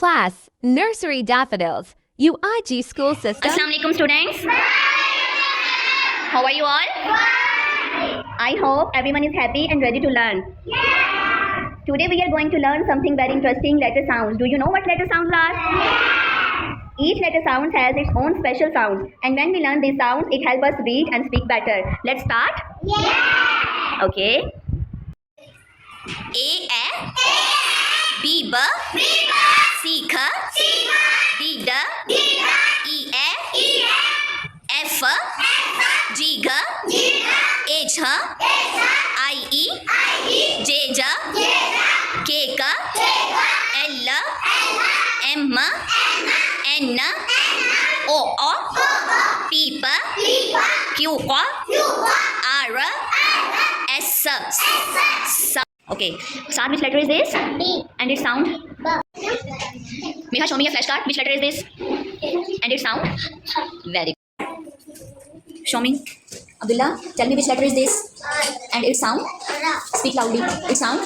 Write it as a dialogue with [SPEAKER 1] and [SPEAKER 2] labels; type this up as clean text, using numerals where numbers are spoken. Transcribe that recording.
[SPEAKER 1] Class, Nursery Daffodils, Uig School System.
[SPEAKER 2] Assalamu alaikum students. How are you all? I hope everyone is happy and ready to learn. Today we are going to learn something very interesting, letter sounds. Do you know what letter sounds are? Each letter sound has its own special sound, and when we learn these sounds, it helps us read and speak better. Let's start? Okay. A, B, C, D, E, F, G, H, I, J, K, L, M, N, O, P, Q, R, S. Okay, start. Which letter is this?
[SPEAKER 3] B.
[SPEAKER 2] And its sound?
[SPEAKER 3] B.
[SPEAKER 2] Meha, show me a flashcard. Which letter is this? And its sound? Very good. Show me. Abdullah, tell me which letter is this? And its sound?
[SPEAKER 3] Ra.
[SPEAKER 2] Speak loudly. Its sound?